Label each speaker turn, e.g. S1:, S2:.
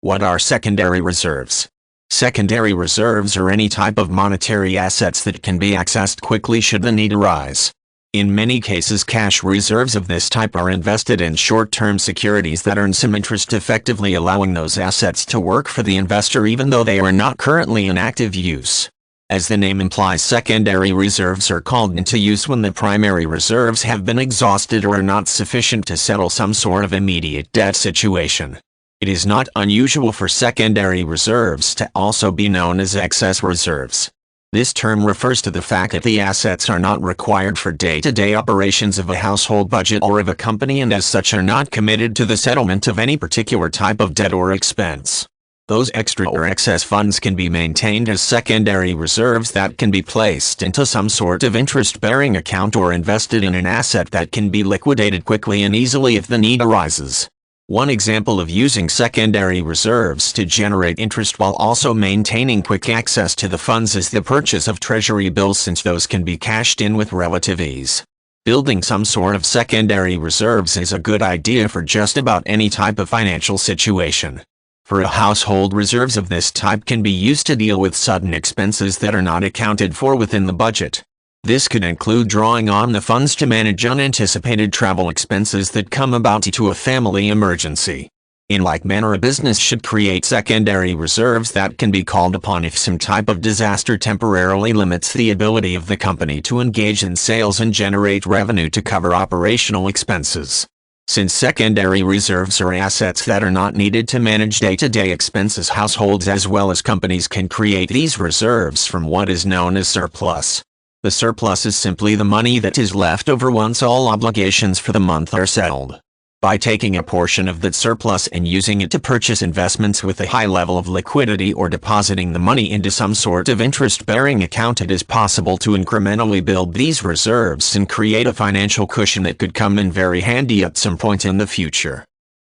S1: What are secondary reserves? Secondary reserves are any type of monetary assets that can be accessed quickly should the need arise. In many cases, cash reserves of this type are invested in short-term securities that earn some interest, effectively allowing those assets to work for the investor even though they are not currently in active use. As the name implies, secondary reserves are called into use when the primary reserves have been exhausted or are not sufficient to settle some sort of immediate debt situation. It is not unusual for secondary reserves to also be known as excess reserves. This term refers to the fact that the assets are not required for day-to-day operations of a household budget or of a company and as such are not committed to the settlement of any particular type of debt or expense. Those extra or excess funds can be maintained as secondary reserves that can be placed into some sort of interest-bearing account or invested in an asset that can be liquidated quickly and easily if the need arises. One example of using secondary reserves to generate interest while also maintaining quick access to the funds is the purchase of treasury bills, since those can be cashed in with relative ease. Building some sort of secondary reserves is a good idea for just about any type of financial situation. For a household, reserves of this type can be used to deal with sudden expenses that are not accounted for within the budget. This could include drawing on the funds to manage unanticipated travel expenses that come about due to a family emergency. In like manner, a business should create secondary reserves that can be called upon if some type of disaster temporarily limits the ability of the company to engage in sales and generate revenue to cover operational expenses. Since secondary reserves are assets that are not needed to manage day-to-day expenses, households as well as companies can create these reserves from what is known as surplus. The surplus is simply the money that is left over once all obligations for the month are settled. By taking a portion of that surplus and using it to purchase investments with a high level of liquidity or depositing the money into some sort of interest-bearing account, it is possible to incrementally build these reserves and create a financial cushion that could come in very handy at some point in the future.